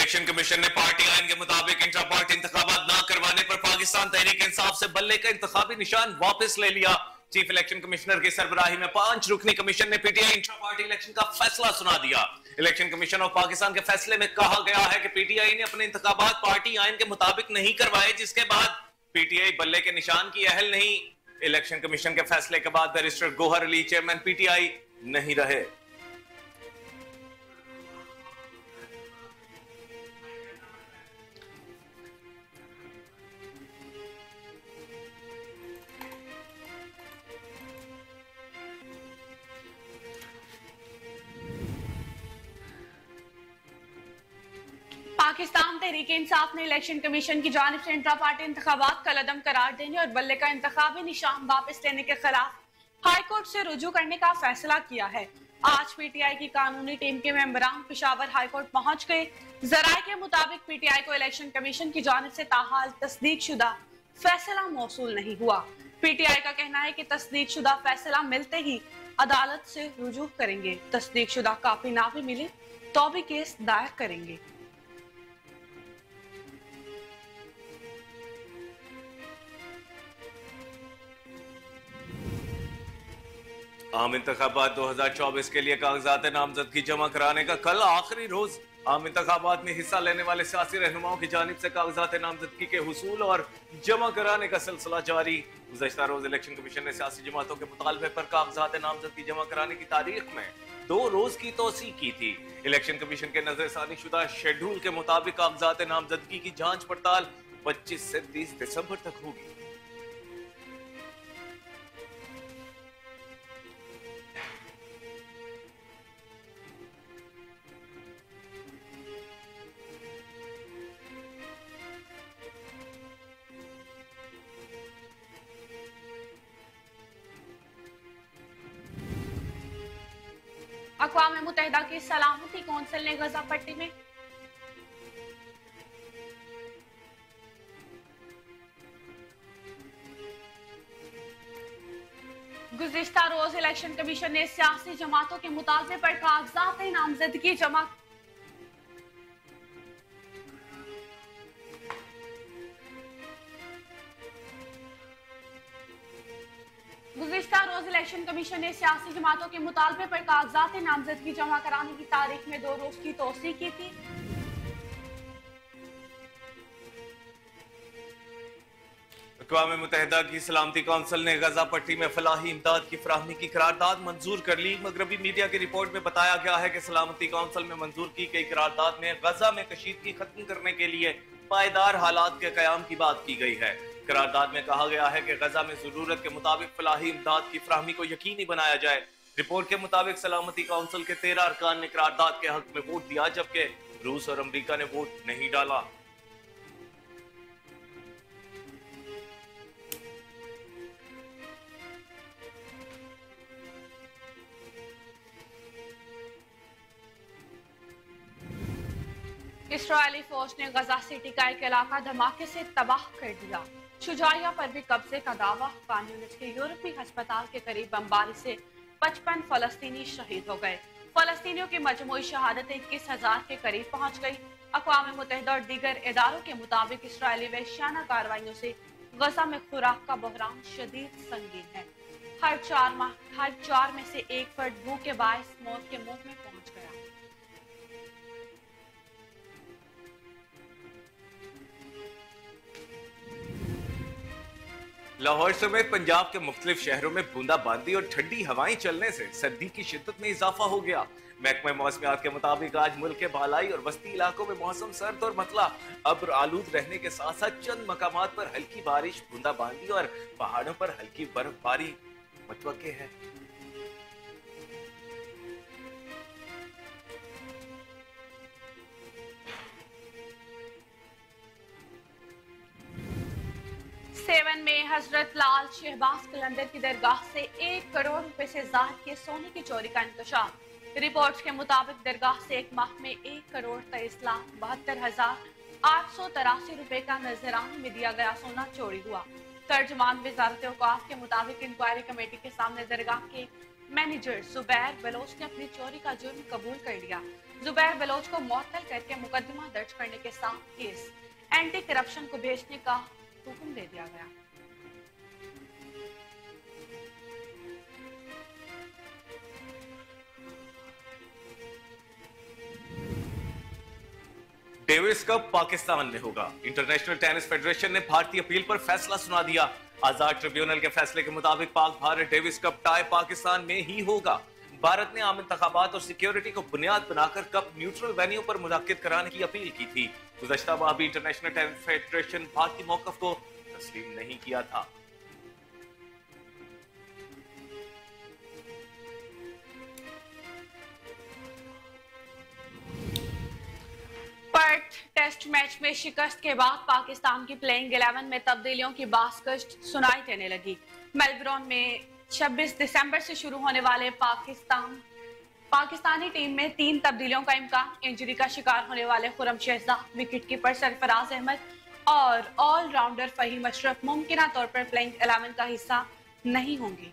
Election commission ने party आइन के मुताबिक इंट्रा पार्टी इंतखाबात न करवाने पर पाकिस्तान तहरीक इंसाफ से बल्ले का इंतखाबी निशान वापस ले लिया। चीफ इलेक्शन कमिश्नर की सरबराही में 5 रुकनी कमीशन ने पीटीआई इंट्रा पार्टी इलेक्शन का फैसला सुना दिया। इलेक्शन कमीशन ऑफ पाकिस्तान के फैसले में कहा गया है कि पीटीआई ने अपने इंतखाबात पार्टी आइन के मुताबिक नहीं करवाए, जिसके बाद पीटीआई बल्ले के निशान की अहल नहीं। इलेक्शन कमीशन के फैसले के बाद barrister Gohar Ali chairman PTI नहीं रहे। पाकिस्तान तहरीक इंसाफ ने इलेक्शन कमीशन की जानिब से इंट्रा पार्टी इंतखाबात का लदम करार देने और बल्ले का इंतखाबी निशान वापस लेने के खिलाफ हाई कोर्ट से रुजू करने का फैसला किया है। आज पीटीआई की कानूनी टीम के मेंबरान पेशावर हाई कोर्ट पहुंच गए। जराये के मुताबिक पीटीआई को इलेक्शन कमीशन की जानिब से ताहाल तस्दीक शुदा फैसला मौसूल नहीं हुआ। पीटीआई का कहना है कि तस्दीक शुदा फैसला मिलते ही अदालत से रुजू करेंगे। तस्दीक शुदा काफी ना भी मिले तो भी केस दायर करेंगे। आम इंतखाबात 2024 के लिए कागजात नामजदगी जमा कराने का कल आखिरी रोज। आम इंतखाबात में हिस्सा लेने वाले सियासी रहनुमाओं की जानिब से कागजात नामजदगी के हुसूल और जमा कराने का सिलसिला जारी। गुज़श्ता रोज इलेक्शन कमीशन ने सियासी जमातों के मुतालबे पर कागजात नामजदगी जमा कराने की तारीख में 2 रोज की तोसी की थी। इलेक्शन कमीशन के नजरसानी शुदा शेड्यूल के मुताबिक कागजात नामजदगी की जांच पड़ताल 25 से 30 दिसंबर तक होगी। अक़वाम मुत्तहिदा की सलामती कौंसिल ने गजा पट्टी में गुज़िश्ता रोज इलेक्शन कमीशन ने सियासी जमातों के मुतालबे पर कागजात नामजदगी जमा गुज़िश्ता रोज इलेक्शन कमीशन ने सियासी जमातों के मुतालबे पर कागजात नामजदगी जमा कराने की तारीख में 2 रोज की तोसी की थी। अक़वाम मुत्तहिदा की सलामती कौंसिल ने गजा पट्टी में फलाही इमदाद की फराहमी की करारदाद मंजूर कर ली। मगरबी मीडिया की रिपोर्ट में बताया गया है कि सलामती कौंसिल में मंजूर की गई करारदाद में गजा में कशीदगी खत्म करने के लिए पायदार हालात के कयाम की बात की गई है। करारदाद में कहा गया है कि गजा में जरूरत के मुताबिक फलाही इमदाद की फराहमी को यकीनी बनाया जाए। रिपोर्ट के मुताबिक सलामती कौंसिल के 13 अरकान ने करारदाद के हक में वोट दिया, जबकि रूस और अमरीका ने वोट नहीं डाला। इस्राएली फौज ने गजा सिटी का एक इलाका धमाके से तबाह कर दिया। शुजाइया पर भी कब्जे का दावा। खान यूनिस के यूरोपी अस्पताल के करीब बमबारी से 55 फलस्तीनी शहीद हो गए। फलस्तीनियों की मजमूई शहादत 21,000 के करीब पहुंच गई। अक़वाम मुत्तहिदा और दीगर इदारों के मुताबिक इसराइली वहशियाना कार्रवाइयों से गजा में खुराक का बहरान शदीद संगीन है। हर 4 में से 1 फर्द भूख के बायस मौत के मुंह में पहुंच गया। लाहौर समेत पंजाब के मुख्तलिफ शहरों में बूंदाबांदी और ठंडी हवाएं चलने से सर्दी की शिद्दत में इजाफा हो गया। महकमा मौसमियात के मुताबिक आज मुल्क के बालाई और वस्ती इलाकों में मौसम सर्द और मतला अब्र आलूद रहने के साथ साथ चंद मकामात पर हल्की बारिश, बूंदाबांदी और पहाड़ों पर हल्की बर्फबारी मुतवक्के है। सेवन में हजरत लाल शहबाज कलंदर की दरगाह से 1 करोड़ रुपए से ज्यादा के सोने की चोरी का इंकशाफ। रिपोर्ट्स के मुताबिक दरगाह से 1 माह में 1,23,72,883 रुपए का नजराने में दिया गया सोना चोरी हुआ। तर्जमान वजारत औकाफ के मुताबिक इंक्वायरी कमेटी के सामने दरगाह के मैनेजर जुबैर बलोच ने अपनी चोरी का जुर्म कबूल कर लिया। जुबैर बलोच को मुअत्तल करके मुकदमा दर्ज करने के साथ केस एंटी करप्शन को भेजने का हुक्म दे दिया गया। डेविस कप पाकिस्तान में होगा। इंटरनेशनल टेनिस फेडरेशन ने भारतीय अपील पर फैसला सुना दिया। आजाद ट्रिब्यूनल के फैसले के मुताबिक Pak Bharat Davis cup tie Pakistan में ही होगा। भारत ने आम इंतखाबात और सिक्योरिटी को बुनियाद बनाकर कप न्यूट्रल वेन्यू पर मुनक्किद कराने की अपील की थी। गुज़श्ता माह भी इंटरनेशनल टेनिस फेडरेशन भारतीय मौक़िफ़ को तस्लीम नहीं किया था। पर्थ टेस्ट मैच में शिकस्त के बाद पाकिस्तान की प्लेइंग 11 में तब्दीलियों की बासगश्त सुनाई देने लगी। मेलबर्न में 26 दिसंबर से शुरू होने वाले पाकिस्तानी टीम में 3 तब्दीलियों का इम्कान। इंजरी का शिकार होने वाले खुरम शहजाद, विकेटकीपर सरफराज अहमद और ऑलराउंडर फहीम अशरफ मुमकिना तौर पर प्लेइंग 11 का हिस्सा नहीं होंगे।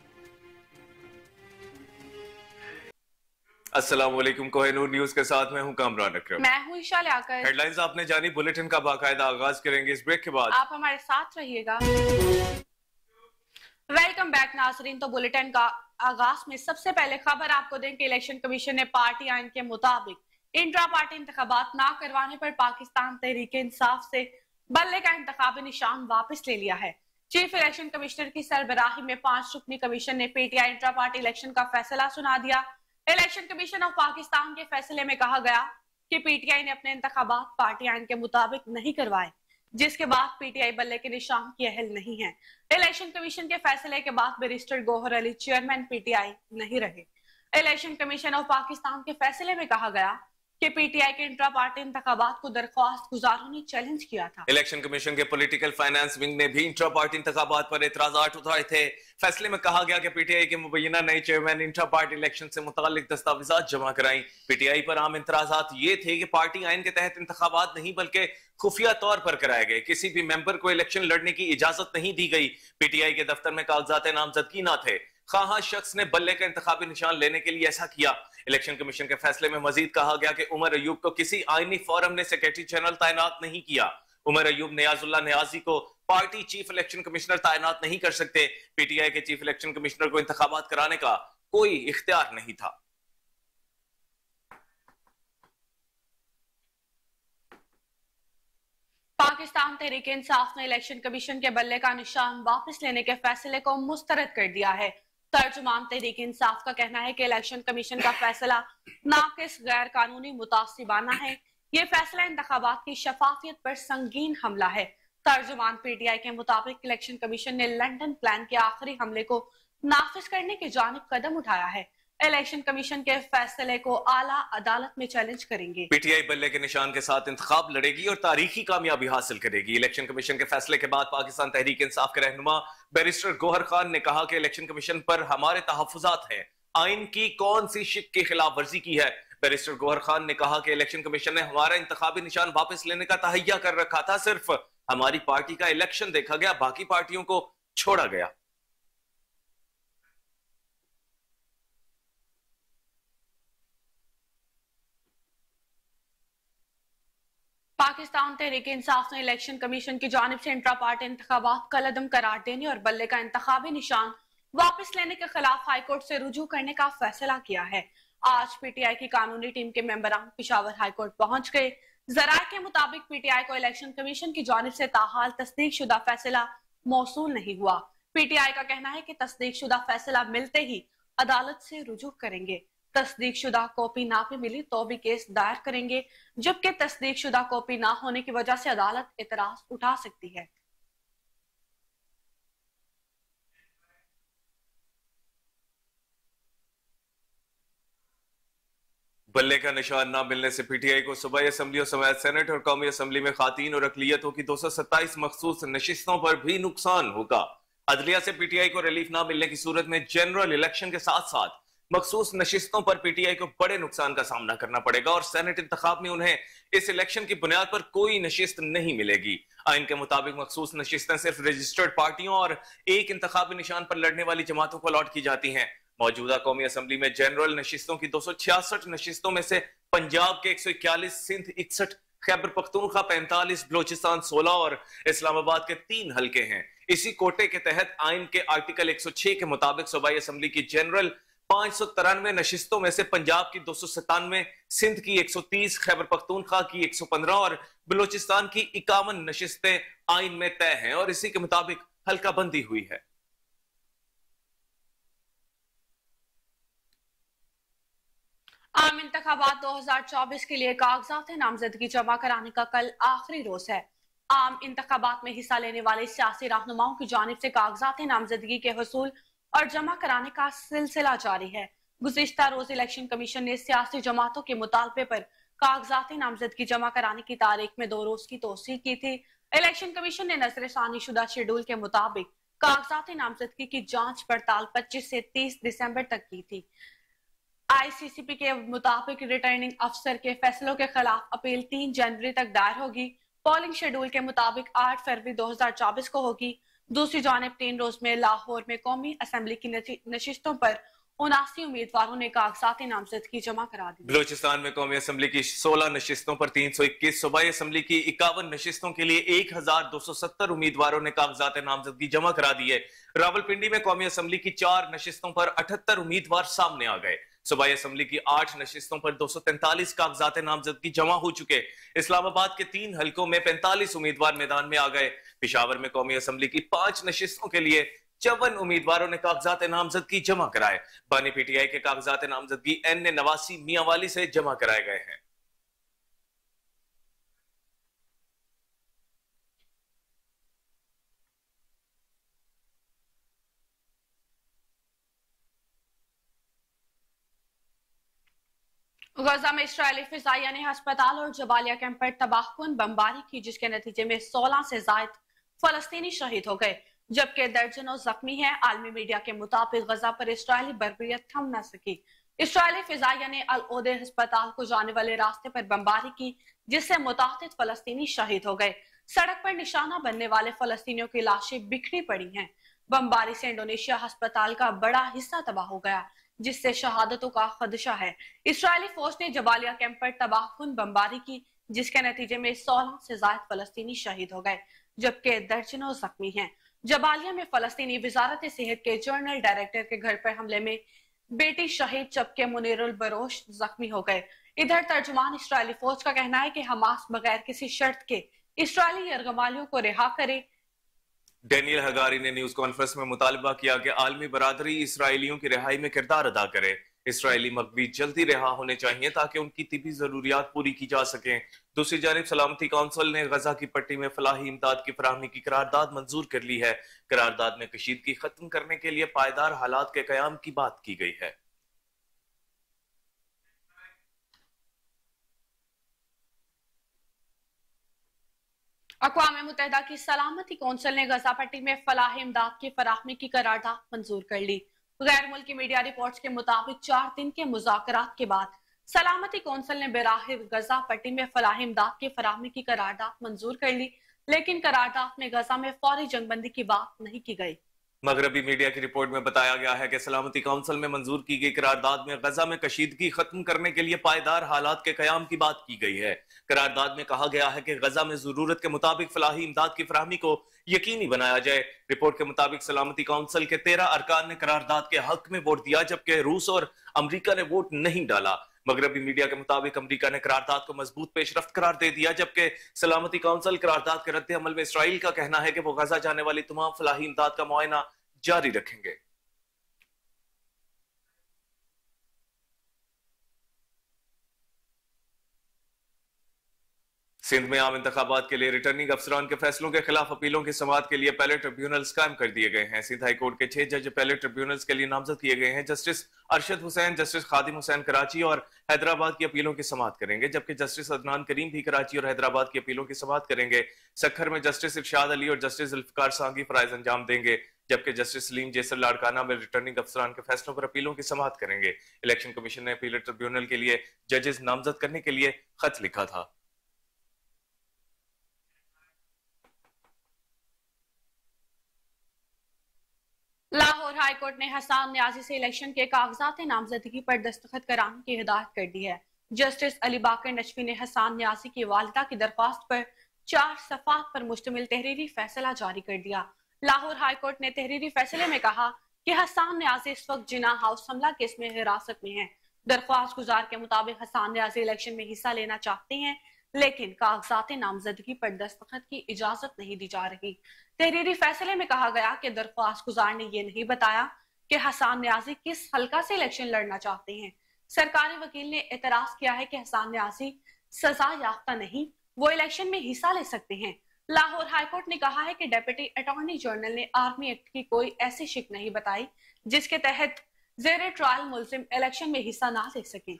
अस्सलाम वालेकुम, कोहिनूर न्यूज के साथ मैं हूं कामरान अकरम। मैं हूं ईशा लियाकत। हेडलाइंस आपने जानी, बुलेटिन का बाकायदा आगाज करेंगे इस ब्रेक के बाद। आप हमारे साथ रहिएगा। वेलकम बैक नाजरीन। तो बुलेटिन का आगाज में सबसे पहले खबर आपको दें कि इलेक्शन कमीशन ने पार्टी आइन के मुताबिक इंट्रा पार्टी इंतखाबात ना करवाने पर पाकिस्तान तहरीक इंसाफ से बल्ले का इंतखाबी निशान वापस ले लिया है। चीफ इलेक्शन कमिश्नर की सरबराही में 5 रुकनी कमीशन ने पीटीआई इंट्रा पार्टी इलेक्शन का फैसला सुना दिया। इलेक्शन कमीशन ऑफ पाकिस्तान के फैसले में कहा गया कि पीटीआई ने अपने इंतखाबात पार्टी आइन के मुताबिक नहीं करवाए, जिसके बाद पीटीआई बल्ले के निशान की अहल नहीं है। इलेक्शन कमीशन के फैसले के बाद barrister Gohar Ali chairman PTI नहीं रहे। इलेक्शन कमीशन ऑफ पाकिस्तान के फैसले में कहा गया कि पीटीआई के इंट्रा पार्टी इंतखाबात को दरख्वास्त गुजारों ने चैलेंज किया था। इलेक्शन कमीशन के पॉलिटिकल फाइनेंस विंग ने भी इंट्रा पार्टी इंतखाबात पर एतराजात उठाए थे। फैसले में कहा गया कि पीटीआई के मुबैना नए चेयरमैन इंट्रा पार्टी इलेक्शन से मुतालिक दस्तावेजात जमा कराएं। पीटीआई पर आम एतराजात ये थे कि पार्टी आइन के तहत इंतखाबात नहीं बल्कि खुफिया तौर पर कराए गए। किसी भी मेंबर को इलेक्शन लड़ने की इजाजत नहीं दी गई। पीटीआई के दफ्तर में कागजात नामजदगी न थे। खां शख्स ने बल्ले का इंतखाबी निशान लेने के लिए ऐसा किया। इलेक्शन कमीशन के फैसले में मजीद कहा गया कि उमर अयूब को किसी आईनी फोरम ने सेक्रेटरी जनरल तैनात नहीं किया। उमर अयूब नियाजुल्लाह नियाजी को पार्टी चीफ इलेक्शन कमिश्नर तैनात नहीं कर सकते। पीटीआई के चीफ इलेक्शन कमिश्नर को इंतखाबात कराने का कोई इख्तियार नहीं था। पाकिस्तान तहरीक इंसाफ ने इलेक्शन कमीशन के बल्ले का निशान वापस लेने के फैसले को मुस्तरद कर दिया है। तर्जुमान तहरीक इंसाफ का कहना है कि इलेक्शन कमीशन का फैसला नाकिस, गैर कानूनी, मुतासिबाना है। ये फैसला इंतखाबात की शफाफियत पर संगीन हमला है। तर्जुमान पीटीआई के मुताबिक इलेक्शन कमीशन ने लंदन प्लान के आखिरी हमले को नाफिज करने की जानिब कदम उठाया है। इलेक्शन कमीशन के फैसले को आला अदालत में चैलेंज करेंगे। पीटीआई बल्ले के निशान के साथ इंतखाब लड़ेगी और तारीखी कामयाबी हासिल करेगी। इलेक्शन कमीशन के फैसले के बाद पाकिस्तान तहरीक इंसाफ के रहनुमा बैरिस्टर गौहर खान ने कहा कि इलेक्शन कमीशन पर हमारे तहफ्फुज़ात हैं। आइन की कौन सी शिक की खिलाफ वर्जी की है? बैरिस्टर गौहर खान ने कहा कि इलेक्शन कमीशन ने हमारा इंतखाबी निशान वापस लेने का तहैया कर रखा था। सिर्फ हमारी पार्टी का इलेक्शन देखा गया, बाकी पार्टियों को छोड़ा गया। पाकिस्तान तहरीक इंसाफ ने इलेक्शन कमीशन की जानिब से इंट्रा पार्टी इंतखाबात कलअदम करार देने और बल्ले का इंतखाबी निशान वापस लेने के खिलाफ हाईकोर्ट से रुजू करने का फैसला किया है। आज पीटीआई की कानूनी टीम के मेंबरान पिशावर हाईकोर्ट पहुंच गए। जराये के मुताबिक पीटीआई को इलेक्शन कमीशन की जानिब से ताहाल तस्दीक शुदा फैसला मौसूल नहीं हुआ। पीटीआई का कहना है कि तस्दीक शुदा फैसला मिलते ही अदालत से रुजू करेंगे। तस्दीक शुदा कॉपी ना भी मिली तो भी केस दायर करेंगे, जबकि तस्दीक शुदा कॉपी ना होने की वजह से अदालत एतराज उठा सकती है। बल्ले का निशान न मिलने से पीटीआई को सूबाई असम्बली और समाअत सेनेट और कौमी असम्बली में खातीन और अकलियतों की 227 मखसूस नशिस्तों पर भी नुकसान होगा। अदलिया से पीटीआई को रिलीफ न मिलने की सूरत में जनरल इलेक्शन के साथ साथ मखसूस नशिस्तों पर पीटीआई को बड़े नुकसान का सामना करना पड़ेगा और सेनेट इंतखाब में उन्हें इस इलेक्शन की बुनियाद पर कोई नशिस्त नहीं मिलेगी। आइन के मुताबिक मखसूस नशिस्तें सिर्फ रजिस्टर्ड पार्टियों और एक इंतखाबी निशान पर लड़ने वाली जमातों को अलॉट की जाती हैं। मौजूदा कौमी असम्बली में जनरल नशिस्तों की 266 नशिस्तों में से पंजाब के 141, सिंध 61, खैबर पख्तूनख्वा 45, बलोचिस्तान 16 और इस्लामाबाद के 3 हलके हैं। इसी कोटे के तहत आइन के आर्टिकल 106 के मुताबिक सूबाई असम्बली की जनरल 593 नशिस्तों में से पंजाब की 297, सिंध की 130, खैबर पख्तूनख्वा की 115 और बलोचिस्तान की 51 नशिस्तें आइन में तय हैं और इसी के मुताबिक हल्का बंदी हुई है। आम इंतखाबात 2024 के लिए कागजात नामजदगी जमा कराने का कल आखिरी रोज है। आम इंतखाबात में हिस्सा लेने वाले सियासी रहनुमाओं की जानिब से कागजात नामजदगी के हसूल और जमा कराने का सिलसिला जारी है। गुज़िश्ता रोज इलेक्शन कमीशन ने सियासी जमातों के मुतालबे पर कागजात नामजदगी जमा कराने की तारीख में 2 रोज की तोसीक की थी। इलेक्शन कमीशन ने नजरसानी शुदा शेड्यूल के मुताबिक कागजात नामजदगी की जांच पड़ताल 25 से 30 दिसंबर तक की थी। आईसीसीपी के मुताबिक रिटर्निंग अफसर के फैसलों के खिलाफ अपील 3 जनवरी तक दायर होगी। पोलिंग शेड्यूल के मुताबिक 8 फरवरी 2024 को होगी। दूसरी जानिब 3 रोज में लाहौर में कौमी असम्बली की नशिस्तों पर 79 उम्मीदवारों ने कागजात नामजदगी जमा करा दी। बलूचिस्तान में कौमी असम्बली की 16 नशिस्तों पर 321, सूबाई असम्बली की 51 नशिस्तों के लिए 1270 उम्मीदवारों ने कागजात नामजदगी जमा करा दी है। रावलपिंडी में कौमी असम्बली की 4 नशिस्तों पर 78 उम्मीदवार सामने आ गए। सूबाई असम्बली की 8 नशिस्तों पर 243 कागजात नामजदगी जमा हो चुके। इस्लामाबाद के 3 हलकों में 45 उम्मीदवार मैदान में आ गए। पेशावर में कौमी असम्बली की 5 नशिस्तों के लिए 54 उम्मीदवारों ने कागजात नामजदगी जमा कराए। बानी पीटीआई के कागजात नामजदगी एन नवासी मियांवाली से जमा कराए गए हैं। गजा में इस्राएली फिजाइया ने अस्पताल और जबालिया कैंप पर तबाहकुन बमबारी की, जिसके नतीजे में 16 से जायद फलस्तीनी शहीद हो गए, जबकि दर्जनों जख्मी हैं। आलमी मीडिया के मुताबिक गजा पर इस्राएली बर्बरियत थम न सकी। इस्राएली फिजाइया ने अल ओदे अस्पताल को जाने वाले रास्ते पर बमबारी की, जिससे मुतादिद फलस्तीनी शहीद हो गए। सड़क पर निशाना बनने वाले फलस्तीनियों की लाशें बिखरी पड़ी हैं। बमबारी से इंडोनेशिया अस्पताल का बड़ा हिस्सा तबाह हो गया, जिससे शहादतों का खदशा है। इस्राएली फौज ने जबालिया कैंप पर तबाहकुन बमबारी की, जिसके नतीजे में 16 से ज्यादा फलस्तीनी शहीद हो गए, जबकि दर्जनों जख्मी हैं। जबालिया में फलस्तीनी वजारत सेहत के जनरल डायरेक्टर के घर पर हमले में बेटी शहीद, जबकि मुनीरुल बरोश जख्मी हो गए। इधर तर्जुमान इस्राएली फौज का कहना है कि हमास बगैर किसी शर्त के इस्राएली यरगमालियों को रिहा करे। डेनियल हगारी ने न्यूज कॉन्फ्रेंस में मुतालबा किया कि आलमी बरादरी इसराइलियों की रिहाई में किरदार अदा करे। इसराइली मकबूज जल्दी रिहा होने चाहिए ताकि उनकी तिबी जरूरियात पूरी की जा सकें। दूसरी जानिब सलामती कौंसिल ने गजा की पट्टी में फलाही इमदाद की फराहमी की करारदाद मंजूर कर ली है। करारदाद में कशीदगी खत्म करने के लिए पायदार हालात के कयाम की बात की गई है। अक़वाम मुत्तहिदा की सलामती कौंसिल ने गजा पट्टी में फलाह इमदाद की फराहमी की करारदाद मंजूर कर ली। गैर मुल्की मीडिया रिपोर्ट्स के मुताबिक 4 दिन के मुज़ाकरात के बाद सलामती कौंसिल ने बराहिर गजा पट्टी में फलाह इमदाद की फराहमी की करारदाद मंजूर कर ली, लेकिन करारदाद में गजा में फौरी जंगबंदी की बात नहीं की गई। मगरबी मीडिया की रिपोर्ट में बताया गया है कि सलामती काउंसिल में मंजूर की गई करारदाद में गजा में कशीदगी खत्म करने के लिए पायदार हालात के कयाम की बात की गई है। करारदाद में कहा गया है कि गजा में जरूरत के मुताबिक फलाही इमदाद की फराहमी को यकीनी बनाया जाए। रिपोर्ट के मुताबिक सलामती काउंसिल के 13 अरकान ने करारदाद के हक में वोट दिया, जबकि रूस और अमरीका ने वोट नहीं डाला। मगरबी मीडिया के मुताबिक अमरीका ने करारदाद को मजबूत पेशरफ्त करार दे दिया, जबकि सलामती काउंसिल करारदाद के रद्द अमल में इसराइल का कहना है कि वो गजा जाने वाली तमाम फलाही इमदाद का मुआयना जारी रखेंगे। सिंध में आम इंतखाबात के लिए रिटर्निंग अफसरान के फैसलों के खिलाफ अपीलों की समाअत के लिए पैलेट ट्रिब्यूनल्स कायम कर दिए गए हैं। सिंध हाई कोर्ट के 6 जज पैलेट ट्रिब्यूनल्स के लिए नामजद किए गए हैं। जस्टिस अरशद हुसैन, जस्टिस खादिम हुसैन कराची और हैदराबाद की अपीलों की समाअत करेंगे, जबकि जस्टिस अदनान करीम भी कराची और हैदराबाद की अपीलों की समाअत करेंगे। सखर में जस्टिस इरशाद अली और जस्टिस जुल्फिकार सांगी फराइज अंजाम देंगे, जबकि जस्टिस सलीम जैसर लाड़काना में रिटर्निंग अफसरान के फैसलों पर अपीलों की समाअत करेंगे। इलेक्शन कमीशन ने अपील ट्रिब्यूनल के लिए जजेस नामजद करने के लिए खत लिखा था। लाहौर लाहौर हाई कोर्ट ने हसन न्याजी से इलेक्शन के कागजात नामजदगी पर दस्तखत कराने की हिदायत कर दी है। जस्टिस अली बाकर नजफी ने हसन न्याजी की वालिदा की दरख्वास्त पर 4 सफ़ात पर मुश्तमिल तहरीरी फैसला जारी कर दिया। लाहौर हाई कोर्ट ने तहरीरी फैसले में कहा कि हसन न्याजी इस वक्त जिना हाउस हमला केस में हिरासत में है। दरख्वास्त गुजार के मुताबिक हसन न्याजी इलेक्शन में हिस्सा लेना चाहते हैं, लेकिन कागजात नामजदगी पर दस्तखत की इजाजत नहीं दी जा रही। तहरीरी फैसले में कहा गया कि दरख्वास्त गुजार ने यह नहीं बताया कि हसन न्याजी किस हल्का से इलेक्शन लड़ना चाहते हैं। सरकारी वकील ने एतराज किया है कि हसन न्याजी सजा याफ्ता नहीं, वो इलेक्शन में हिस्सा ले सकते हैं। लाहौर हाईकोर्ट ने कहा है कि डेप्यूटी अटॉर्नी जनरल ने आर्मी एक्ट की कोई ऐसी शिक नहीं बताई जिसके तहत जेर ट्रायल मुल्जिम इलेक्शन में हिस्सा ना ले सके।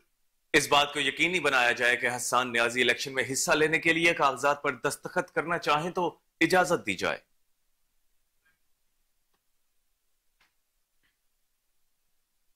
इस बात को यकीनी बनाया जाए कि हसन न्याजी इलेक्शन में हिस्सा लेने के लिए कागजात पर दस्तखत करना चाहें तो इजाजत दी जाए।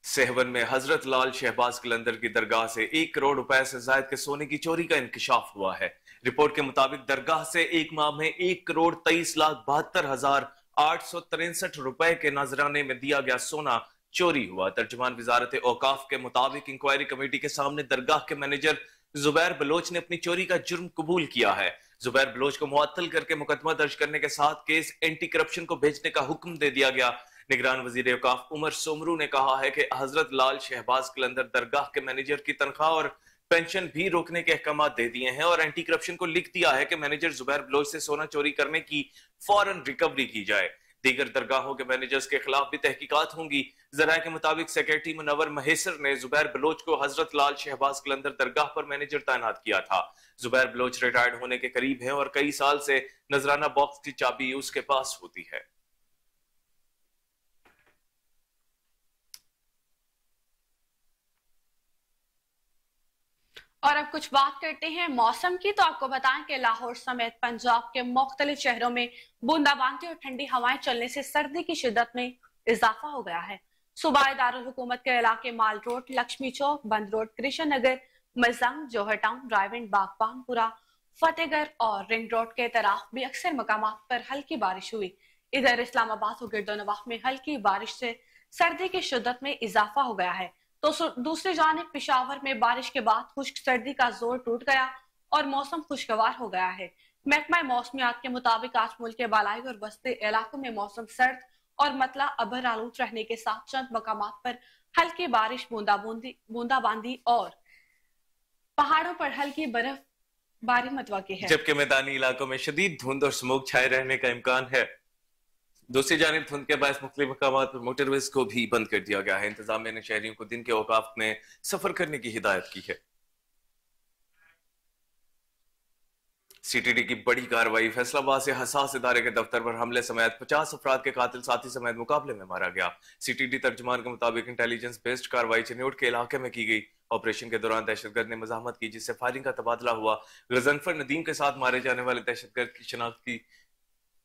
सेहवन में हजरत लाल शहबाज कलंदर की दरगाह से 1 करोड़ रुपए से ज्यादा के सोने की चोरी का इंकशाफ हुआ है। रिपोर्ट के मुताबिक दरगाह से एक माह में 1,23,72,863 रुपए के नजराने में दिया गया सोना चोरी हुआ। तर्जुमान वजारत औकाफ के मुताबिक इंक्वायरी कमेटी के सामने दरगाह के मैनेजर जुबैर बलोच ने अपनी चोरी का जुर्म कबूल किया है। जुबैर बलोच को मुअत्तल करके मुकदमा दर्ज करने के साथ केस एंटी करप्शन को भेजने का हुक्म दे दिया गया। निगरान वजीर औकाफ उमर सोमरू ने कहा है कि हजरत लाल शहबाज कलंदर दरगाह के मैनेजर की तनख्वाह और पेंशन भी रोकने के अहकाम दे दिए हैं और एंटी करप्शन को लिख दिया है कि मैनेजर जुबैर बलोच से सोना चोरी करने की फौरन रिकवरी की जाए। दीगर दरगाहों के मैनेजर्स के खिलाफ भी तहकीकात होंगी। जराये के मुताबिक सेक्रेटरी मुनव्वर महेसर ने जुबैर बलोच को हजरत लाल शहबाज कलंदर दरगाह पर मैनेजर तैनात किया था। जुबैर बलोच रिटायर्ड होने के करीब है और कई साल से नजराना बॉक्स की चाबी उसके पास होती है। और अब कुछ बात करते हैं मौसम की। तो आपको बताएं कि लाहौर समेत पंजाब के मुख्तलिफ शहरों में बूंदाबांदी और ठंडी हवाएं चलने से सर्दी की शिद्दत में इजाफा हो गया है। सूबाई दारुल हुकूमत के इलाके माल रोड, लक्ष्मी चौक, बंद रोड, कृष्ण नगर, मजंग, जौहर टाउन, रायविंड, बागबानपुरा, फतेहगढ़ और रिंग रोड के तरफ भी अक्सर मकामात पर हल्की बारिश हुई। इधर इस्लामाबाद और गिरदोनवाह में हल्की बारिश से सर्दी की शिद्दत में इजाफा हो गया है। तो दूसरी जानिब पेशावर में बारिश के बाद खुश्क सर्दी का जोर टूट गया और मौसम खुशगवार हो गया है। महकमा मौसमियात के मुताबिक आज मुल्क के बालाई और वस्ती इलाकों में मौसम सर्द और मतला अबर आलूद रहने के साथ चंद मकामात पर हल्की बारिश, बूंदाबांदी और पहाड़ों पर हल्की बर्फबारी मुतवक्किल है, जबकि मैदानी इलाकों में शदीद धुंध और स्मोक छाए रहने का इम्कान है। दूसरी जानिब धुंध के बायस मुख्तलिफ मकामात पर मोटरवेज को भी बंद कर दिया गया है। इंतजामिया ने शहरियों को दिन के औकाफ में सफर करने की हिदायत की है। सीटीडी की बड़ी कार्रवाई, फैसलाबाद से हसास इदारे के दफ्तर पर हमले समेत 50 अफराद के कातिल साथी समेत मुकाबले में मारा गया। सीटीडी तर्जुमान के मुताबिक इंटेलिजेंस बेस्ड कार्रवाई चिन्यूट के इलाके में की गई। ऑपरेशन के दौरान दहशतगर्द ने मजाहमत की, जिससे फायरिंग का तबादला हुआ। गजनफर नदीम के साथ मारे जाने वाले दहशतगर्द की शिनाख्त की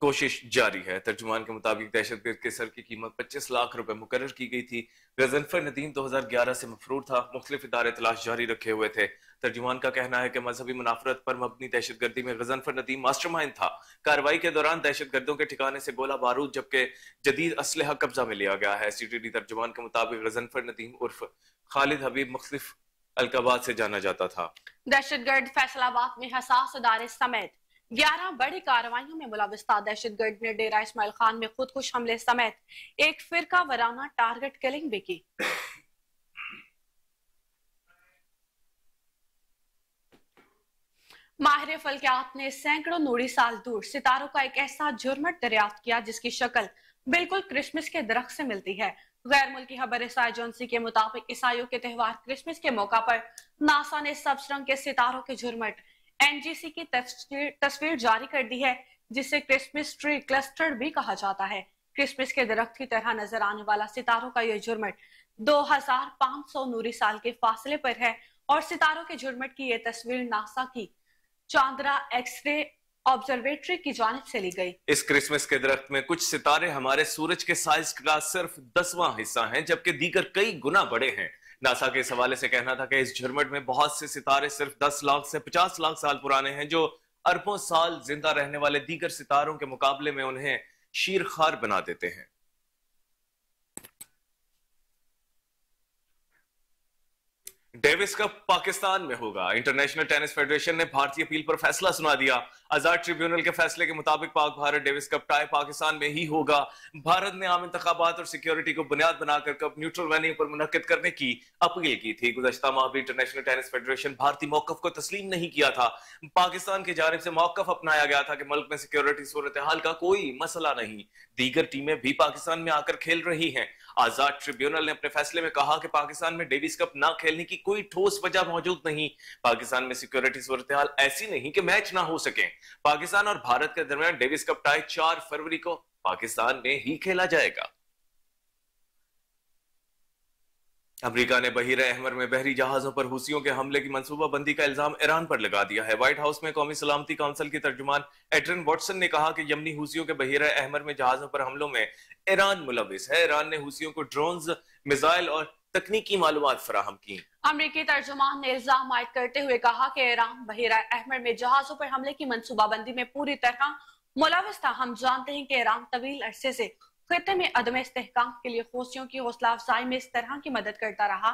कोशिश जारी है। तर्जुमान के मुताबिक दहशतगर्द के सर की कीमत 25 लाख रुपए मुकर्रर की गई थी। गजनफर नदीम 2011 से मफरूर था। मुख्तलिफ इदारे तलाश जारी रखे हुए थे। तर्जुमान का कहना है कि मजहबी मुनाफरत पर मबनी दहशतगर्दी में गजनफर नदीम मास्टरमाइंड था। कार्रवाई के दौरान दहशतगर्दों के ठिकाने से गोला बारूद जबकि जदीद असलहा कब्जा में लिया गया है। सीटीडी तर्जुमान के मुताबिक गजनफर नदीम उर्फ खालिद हबीब मुख्तलिफ अलकाबाद से जाना जाता था। दहशतगर्द फैसलाबाद में हसास इदारे समेत 11 बड़ी कार्रवाइयों में मुलविस था। दहशतगर्द ने डेरा इस्माइल खान में खुदकुश हमले समेत एक फिरका वराना टारगेट किलिंग भी की। माहिर फल्कियात ने सैकड़ों नूरी साल दूर सितारों का एक ऐसा झुरमट दरियाफ्त किया जिसकी शक्ल बिल्कुल क्रिसमस के दरख्त से मिलती है। गैर मुल्की खबर एजेंसी के मुताबिक ईसाइयों के त्यौहार क्रिसमस के मौका पर नासा ने सब्ज रंग के सितारों के झुरमट एनजीसी की तस्वीर जारी कर दी है, जिसे क्रिसमस ट्री क्लस्टर भी कहा जाता है। क्रिसमस के दरख्त की तरह नजर आने वाला सितारों का यह झुरमट 2500 नूरी साल के फासले पर है और सितारों के झुरमट की यह तस्वीर नासा की चांद्रा एक्सरे ऑब्जर्वेटरी की जानिब से ली गई। इस क्रिसमस के दरख्त में कुछ सितारे हमारे सूरज के साइज का सिर्फ 10वां हिस्सा हैं, जबकि दीगर कई गुना बड़े हैं। नासा के इस हवाले से कहना था कि इस झुरमट में बहुत से सितारे सिर्फ 10 लाख से 50 लाख साल पुराने हैं, जो अरबों साल जिंदा रहने वाले दीगर सितारों के मुकाबले में उन्हें शीरखार बना देते हैं। डेविस कप पाकिस्तान में होगा। इंटरनेशनल टेनिस फेडरेशन ने भारतीय अपील पर फैसला सुना दिया। आजाद ट्रिब्यूनल के फैसले के मुताबिक Pak Bharat Davis cup tie Pakistan में ही होगा। भारत ने आम इंतखाबात और सिक्योरिटी को बुनियाद बनाकर कप न्यूट्रल वेन्यू पर मुनक्किद करने की अपील की थी। गुज़श्ता माह भी इंटरनेशनल टेनिस फेडरेशन भारतीय मौकफ को तस्लीम नहीं किया था। पाकिस्तान की जानिब से मौकफ अपनाया गया था कि मुल्क में सिक्योरिटी सूरत हाल का कोई मसला नहीं, दीगर टीमें भी पाकिस्तान में आकर खेल रही हैं। आजाद ट्रिब्यूनल ने अपने फैसले में कहा कि पाकिस्तान में डेविस कप ना खेलने की कोई ठोस वजह मौजूद नहीं। पाकिस्तान में सिक्योरिटी सूरत-ए-हाल ऐसी नहीं कि मैच ना हो सके। पाकिस्तान और भारत के दरमियान डेविस कप टाई 4 फरवरी को पाकिस्तान में ही खेला जाएगा। अमेरिका ने बहीरे अहमर में बहरी जहाजों पर हुसियों के हमले की मंसूबाबंदी का इल्जाम ईरान पर लगा दिया है। व्हाइट हाउस में कौमी सलामती काउंसिल की तर्जुमान एड्रिन वॉटसन ने कहा कि यमनी हुसियों के बहीरे अहमर में जहाजों पर हमलों में ईरान मुलविस है। ईरान ने हुसियों को ड्रोन्स, मिसाइल और तकनीकी मालूमात फराहम की। अमेरिकी तर्जुमान ने इल्जाम आयद करते हुए कहा कि ईरान बहीरा अहमर में जहाजों पर हमले की मंसूबाबंदी में पूरी तरह मुलविस था। हम जानते हैं कि ईरान तवील अरसे से खित्ते में अदम इस्तेहकाम के लिए हौसियों की हौसला अफजाई में इस तरह की मदद करता रहा।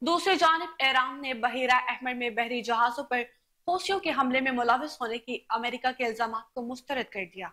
दूसरी जानिब ईरान ने बहीरा अहमर में बहरी जहाजों पर हौसियों के हमले में मुलविस होने की अमेरिका के इल्जाम को मुस्तरद कर दिया।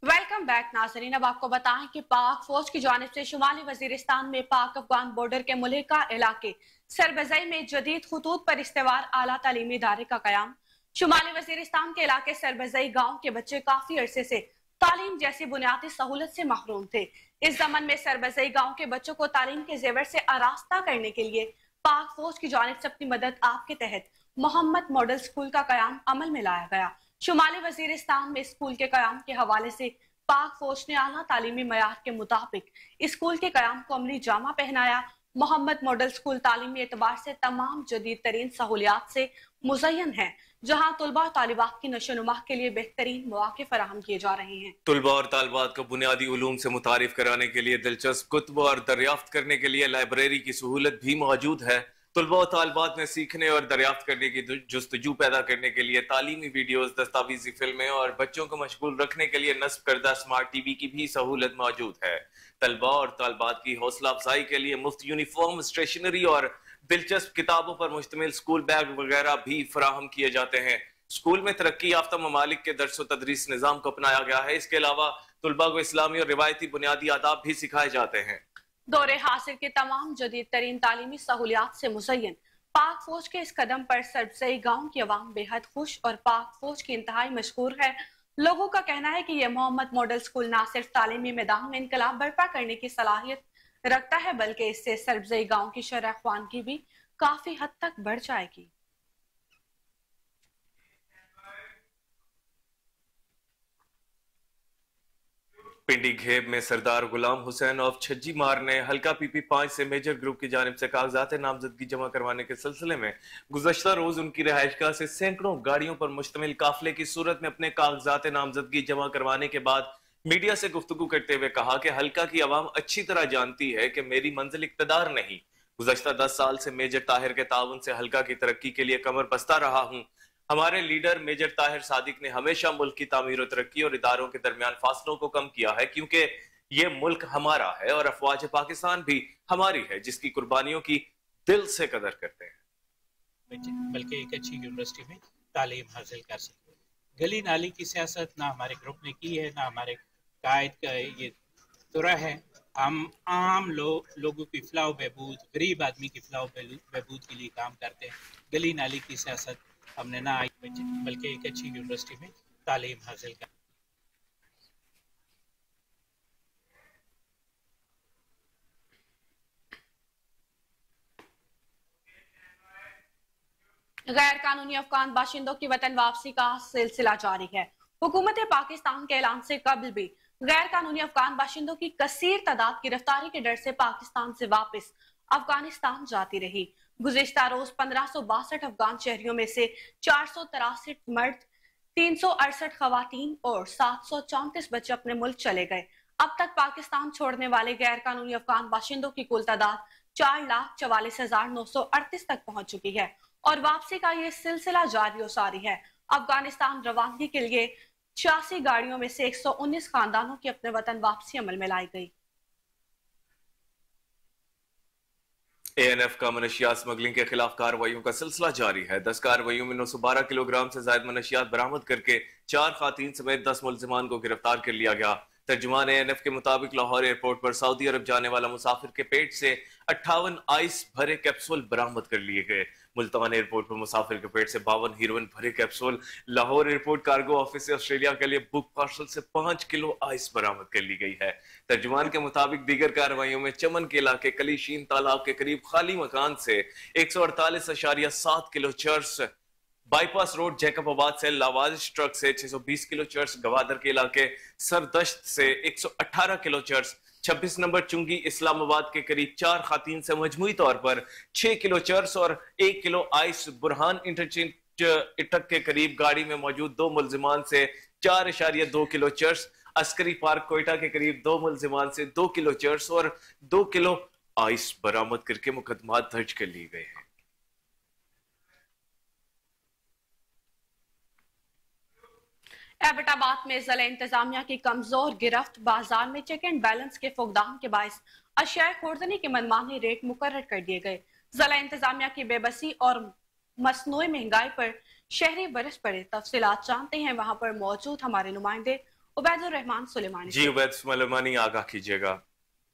वेलकम बैक नाजरीन। अब आपको बताएं कि पाक फौज की जानिब से शुमाली वजीरिस्तान में पाक अफगान बॉर्डर के मुल्हिका इलाके सरबजई में जदीद खतूत पर इस्तेवार आला तालीमी इदारे का कयाम। शुमाली वजीरिस्तान के इलाके सरबजई गाँव के बच्चे काफी अरसे से तालीम जैसी बुनियादी सहूलत से महरूम थे। इस जमन में सरबजई गाँव के बच्चों को तालीम के जेवर से आरास्ता करने के लिए पाक फौज की जानिब से अपनी मदद आप के तहत मोहम्मद मॉडल स्कूल का कयाम अमल में लाया गया। शुमाली वजीरिस्तान में स्कूल के कयाम के हवाले से पाक फौज ने आला तालीमी मयार के मुताबिक स्कूल के कयाम को अमली जामा पहनाया। मोहम्मद मॉडल स्कूल तालीमी एतबार से तमाम जदीद तरीन सहूलियात से मुज़य्यन है, जहाँ तुलबा और तालिबात की नशोनुमा के लिए बेहतरीन मौके फराहम किए जा रहे हैं। तुलबा और तालिबात को बुनियादी उलूम से मुतारिफ कराने के लिए दिलचस्प कुतुब और दरियाफ्त करने के लिए लाइब्रेरी की सहूलत भी मौजूद है। तुलबा और तालिबात में सीखने और दरियाफ्त करने की जुस्तजू पैदा करने के लिए तालीमी वीडियोस, दस्तावेजी फिल्में और बच्चों को मशगूल रखने के लिए नस्ब करदा स्मार्ट टीवी की भी सहूलत मौजूद है। तलबा और तालिबात की हौसला अफजाई के लिए मुफ्त यूनिफॉर्म, स्टेशनरी और दिलचस्प किताबों पर मुश्तमिल स्कूल बैग वगैरह भी फराहम किए जाते हैं। स्कूल में तरक्की याफ्ता ममालिक के दर्स व तदरीस निज़ाम को अपनाया गया है। इसके अलावा तुलबा को इस्लामी और रिवायती बुनियादी आदाब भी सिखाए जाते हैं। दौरे हासिल के तमाम जदीद तरीन तालीमी सहूलियात से मुज़य्यन पाक फौज के इस कदम पर सरबजई गाँव की अवाम बेहद खुश और पाक फौज की इंतहाई मशकूर है। लोगों का कहना है कि यह मोहम्मद मॉडल स्कूल न सिर्फ तालीमी मैदान में इनकलाब बर्पा करने की सलाहियत रखता है, बल्कि इससे सरबजई गाँव की शरह ख्वानगी भी काफी हद तक बढ़ जाएगी। पिंडी घेब में सरदार गुलाम हुसैन ऑफ छज्जी मार ने हल्का पीपी 5 से मेजर ग्रुप की जानिब से कागजात नामजदगी जमा करवाने के सिलसिले में गुज़श्ता रोज उनकी रिहाइशगाह से सैकड़ों गाड़ियों पर मुश्तमिल काफिले की सूरत में अपने कागजात नामजदगी जमा करवाने के बाद मीडिया से गुफ्तगू करते हुए कहा कि हल्का की अवाम अच्छी तरह जानती है कि मेरी मंजिल इक्तदार नहीं। गुज़श्ता 10 साल से मेजर ताहिर के ताउन से हल्का की तरक्की के लिए कमर बस्ता रहा हूँ। हमारे लीडर मेजर ताहिर सादिक ने हमेशा मुल्क की तामीर और तरक्की और इदारों के दरमियान फासलों को कम किया है, क्योंकि ये मुल्क हमारा है और अफवाज पाकिस्तान भी हमारी है, जिसकी कुर्बानियों की दिल से कदर करते हैं। बल्कि एक अच्छी यूनिवर्सिटी में तालीम हासिल कर सके। गली नाली की सियासत ना हमारे ग्रुप ने की है, ना हमारे कायद का ये तुरा है। हम आम लोगों की फलाह बहबूद, गरीब आदमी की फलाह बहबूद के लिए काम करते हैं। गली नाली की सियासत हमने ना आई, बल्कि एक अच्छी यूनिवर्सिटी में तालीम हासिल कर। गैर कानूनी अफगान बाशिंदों की वतन वापसी का सिलसिला जारी है। हुकूमत पाकिस्तान के ऐलान से कबल भी गैर कानूनी अफगान बाशिंदों की कसीर तादाद गिरफ्तारी के डर से पाकिस्तान से वापस अफगानिस्तान जाती रही। गुज़िश्ता रोज 1562 अफगान शहरियों में से 463 मर्द, 368 खवातीन और 734 बच्चे अपने मुल्क चले गए। अब तक पाकिस्तान छोड़ने वाले गैर कानूनी अफगान बाशिंदों की कुल तादाद 4,44,938 तक पहुंच चुकी है और वापसी का ये सिलसिला जारी और सारी है। अफगानिस्तान रवानगी के लिए 86 गाड़ियों में से 119 खानदानों की अपने वतन वापसी अमल में लाई गई। ANF का मनशियात स्मगलिंग के खिलाफ कार्रवाइयों का सिलसिला जारी है। 10 कार्रवाइयों में 912 किलोग्राम से ज्यादा मनशियात बरामद करके 4 खातीन समेत 10 मुलजिमान को गिरफ्तार कर लिया गया। तर्जुमान ANF के मुताबिक लाहौर एयरपोर्ट पर सऊदी अरब जाने वाला मुसाफिर के पेट से 58 आइस भरे कैप्सूल बरामद कर लिए गए। मुल्तान एयरपोर्ट पर मुसाफिर के पेट से 52 हीरोइन भरे capsule, Lahore airport cargo office से ऑस्ट्रेलिया के लिए बुक पार्सल से 5 किलो आइस बरामद कर ली गई है। तर्जुमान के मुताबिक दीगर कार्रवाइयों में चमन के इलाके कलीशीन तालाब के करीब खाली मकान से 148.7 kilo cheers, bypass road Jacobabad से लावारिश ट्रक से 620 किलो चर्स, गवादर के इलाके सरदश्त से 118 किलो चर्स, 26 नंबर चुंगी इस्लामाबाद के करीब 4 खातीन से मजमूई तौर पर 6 किलो चर्स और 1 किलो आइस, बुरहान इंटरचेंज इटक के करीब गाड़ी में मौजूद 2 मुलजिमान से 4.2 kilo cheers, Askari park Quetta के करीब 2 मुलजिमान से 2 किलो चर्स और 2 किलो आइस बरामद करके मुकदमा दर्ज कर लिए गए हैं। एबटाबाद में जिला इंतजामिया की कमजोर गिरफ्त, बाजार में चेक एंड बैलेंस के फुकदान के बायस अशिया खुर्दनी के मनमानी रेट मुकर्रर कर दिए गए। जिला इंतजामिया की बेबसी और मसनूई महंगाई पर शहरी बरस पड़े। तफसीलात जानते हैं वहां पर मौजूद हमारे नुमाइंदे उबैदुर रहमान सुलेमानी। जी उबैद सुलेमानी, आगाह कीजिएगा।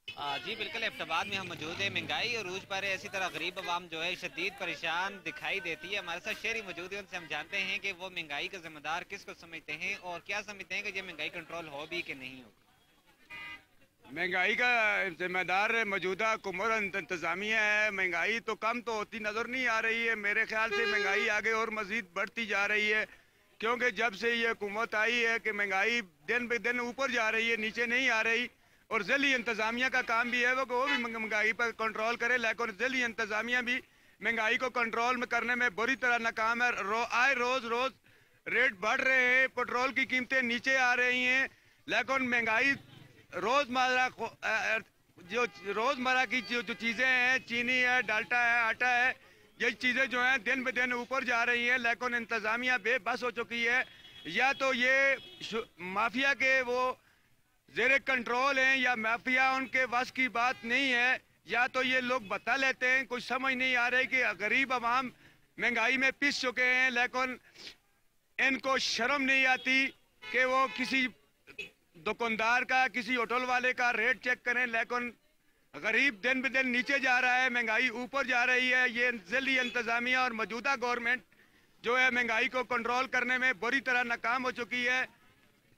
जी बिल्कुल, एबटाबाद में हम मौजूद है। महंगाई और रूज पर इसी तरह गरीब आवाम जो है शदीद परेशान दिखाई देती है। हमारे साथ शहरी मौजूद है, उनसे हम जानते हैं कि वो महंगाई का जिम्मेदार किसको समझते हैं और क्या समझते हैं कि ये महंगाई कंट्रोल हो भी कि नहीं हो। महंगाई का जिम्मेदार मौजूदा हुकूमत इंतजामिया है। महंगाई तो कम तो होती नज़र नहीं आ रही है। मेरे ख्याल से महंगाई आगे और मज़ीद बढ़ती जा रही है, क्योंकि जब से ये हुकूमत आई है कि महंगाई दिन ब दिन ऊपर जा रही है, नीचे नहीं आ रही। और ज़िली इंतज़ामिया का काम भी है वो भी महंगाई पर कंट्रोल करे, लेकिन ज़िली इंतज़ामिया भी महंगाई को कंट्रोल में करने में बुरी तरह नाकाम है। रोज़ रेट बढ़ रहे हैं, पेट्रोल की कीमतें नीचे आ रही हैं, लेकिन महंगाई रोज़मर्रा की जो चीज़ें हैं, चीनी है, डाल्टा है, आटा है, ये चीज़ें जो हैं दिन ब दिन ऊपर जा रही हैं। लेकिन इंतज़ामिया बेबस हो चुकी है। या तो ये माफिया के वो ज़ेरे कंट्रोल हैं या माफिया उनके बस की बात नहीं है, या तो ये लोग बता लेते हैं। कुछ समझ नहीं आ रही कि गरीब आवाम महंगाई में पिस चुके हैं, लेकिन इनको शर्म नहीं आती कि वो किसी दुकानदार का, किसी होटल वाले का रेट चेक करें। लेकिन गरीब दिन ब दिन नीचे जा रहा है, महंगाई ऊपर जा रही है। ये ज़िली इंतज़ामिया और मौजूदा गवर्नमेंट जो है महंगाई को कंट्रोल करने में बुरी तरह नाकाम हो चुकी है।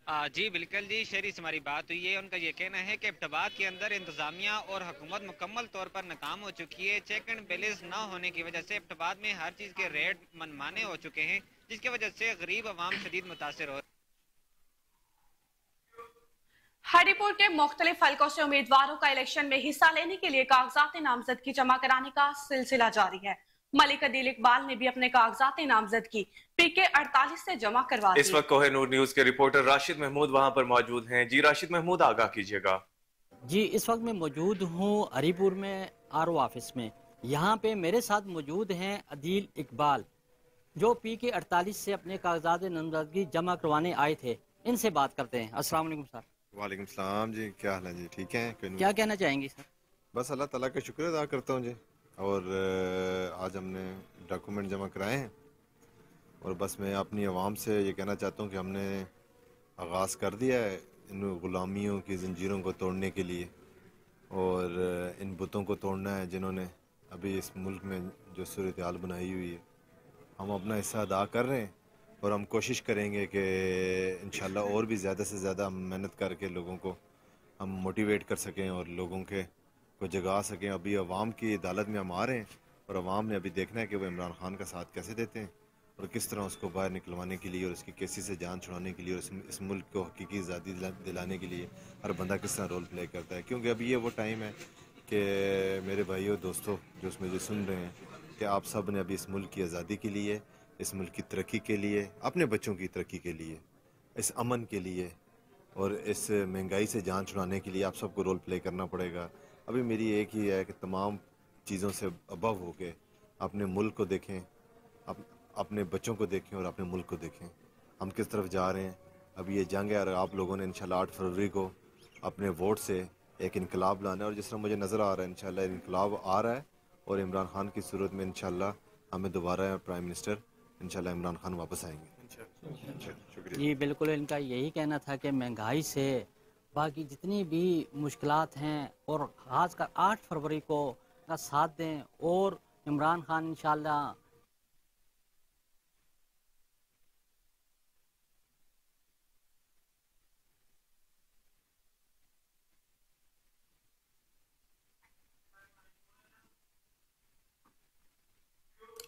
जी बिल्कुल जी, शहरी से हमारी बात हुई है। उनका ये कहना है कि एबटाबाद के अंदर इंतजामिया और हुकूमत मुकम्मल तौर पर नाकाम हो चुकी है। चेक एंड बैलेंस ना होने की वजह से एबटाबाद में हर चीज़ के रेट मनमाने हो चुके हैं, जिसकी वजह से गरीब आवाम शदीद मुतासिर हो। हरिपुर के मुख्तलिफ हलकों से उम्मीदवारों का इलेक्शन में हिस्सा लेने के लिए कागजात नामजदगी जमा कराने का सिलसिला जारी है। मलिक अदील इकबाल ने भी अपने कागजात नामजदगी PK 48 से जमा करवा दी। इस वक्त कोहिनूर न्यूज के रिपोर्टर राशिद महमूद वहां पर मौजूद हैं। जी राशिद महमूद, आगाह कीजिएगा। जी, इस वक्त मैं मौजूद हूँ हरिपुर में RO ऑफिस में। यहाँ पे मेरे साथ मौजूद हैं अदील इकबाल, जो PK 48 से अपने कागजात नामजदगी जमा करवाने आए थे। इनसे बात करते हैं। अस्सलाम वालेकुम सर। वालेकुम सलाम जी, क्या हाल है जी? ठीक है। क्या कहना चाहेंगे सर? बस अल्लाह ताला का शुक्र अदा करता हूँ जी। और आज हमने डॉक्यूमेंट जमा कराए हैं और बस मैं अपनी आवाम से ये कहना चाहता हूँ कि हमने आगाज़ कर दिया है इन ग़ुलामियों की ज़ंजीरों को तोड़ने के लिए, और इन बुतों को तोड़ना है जिन्होंने अभी इस मुल्क में जो सूरत हाल बनाई हुई है। हम अपना हिस्सा अदा कर रहे हैं और हम कोशिश करेंगे कि इंशाल्लाह और भी ज़्यादा से ज़्यादा हम मेहनत करके लोगों को हम मोटिवेट कर सकें और लोगों के को जगा सकें। अभी अवाम की अदालत में हम आ रहे हैं और अवाम ने अभी देखना है कि वो इमरान खान का साथ कैसे देते हैं और किस तरह उसको बाहर निकलवाने के लिए और उसकी केसी से जान छुड़ाने के लिए और इस मुल्क को हकीकी आज़ादी दिलाने के लिए हर बंदा किस तरह रोल प्ले करता है। क्योंकि अभी ये वो टाइम है कि मेरे भाइयों दोस्तों जो उसमें जो सुन रहे हैं कि आप सब ने अभी इस मुल्क की आज़ादी के लिए, इस मुल्क की तरक्की के लिए, अपने बच्चों की तरक्की के लिए, इस अमन के लिए और इस महंगाई से जान छुड़ाने के लिए आप सबको रोल प्ले करना पड़ेगा। अभी मेरी एक ही है कि तमाम चीज़ों से अबव होके अपने मुल्क को देखें, अपने बच्चों को देखें और अपने मुल्क को देखें, हम किस तरफ जा रहे हैं। अभी ये जंग है और आप लोगों ने इंशाल्लाह 8 फरवरी को अपने वोट से एक इनकलाब लाना है, और जिस तरह मुझे नज़र आ रहा है इंशाल्लाह इनकलाब आ रहा है, और इमरान खान की सूरत में इंशाल्लाह हमें दोबारा प्राइम मिनिस्टर इंशाल्लाह इमरान खान वापस आएंगे। शुक्रिया जी बिल्कुल, इनका यही कहना था कि महंगाई से बाकी जितनी भी मुश्किलात हैं और ख़ासकर 8 फरवरी को का साथ दें और इमरान खान इंशाल्लाह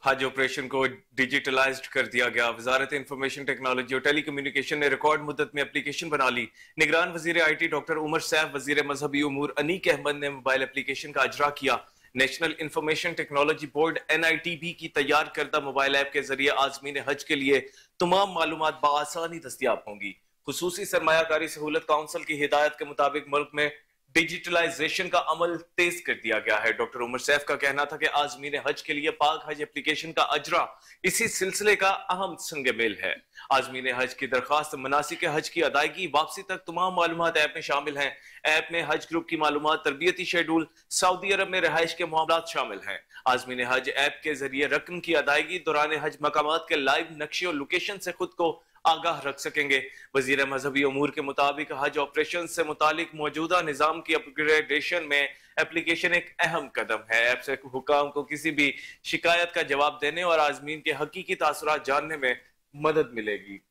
हज ऑपरेशन को डिजिटलाइज्ड कर दिया गया। वजारत इंफॉर्मेशन टेक्नोलॉजी और टेली कम्युनिकेशन ने रिकॉर्ड मुद्दत में एप्लीकेशन बना ली। निगरान वजीर IT डॉक्टर उमर सैफ, वजीर मजहबी उमूर अनीक अहमद ने मोबाइल एप्लीकेशन का अजरा किया। National information technology board NITB की तैयार करदा मोबाइल ऐप के जरिए आजमीन हज के लिए तमाम मालूमात बआसानी दस्तियाब होंगी। खुसूसी सरमायाकारी सहूलत काउंसिल की हिदायत के मुताबिक मुल्क में डिजिटलाइजेशन का अमल तेज कर दिया गया है। डॉक्टर उमर सैफ का कहना था कि आजमीन हज के लिए पाक हज एप्लीकेशन का अजरा इसी सिलसिले का अहम संग-मेल है। आजमीन हज की दरखास्त, मनासिक हज की अदायगी, वापसी तक तमाम मालूमात ऐप में शामिल हैं। ऐप में हज ग्रुप की मालूमात, तरबियती शेड्यूल, सऊदी अरब में रहायश के मामलात शामिल हैं। आजमीन हज ऐप के जरिए रकम की अदायगी, दौरान हज मकामात के लाइव नक्शे और लोकेशन से खुद को आगाह रख सकेंगे। वजीर मजहबी उमूर के मुताबिक हज ऑपरेशन से मुतालिक मौजूदा निजाम की अपग्रेडेशन में एप्लीकेशन एक अहम कदम है। ऐप से हुकाम को किसी भी शिकायत का जवाब देने और आजमीन के हकीकी तासुरात जानने में मदद मिलेगी।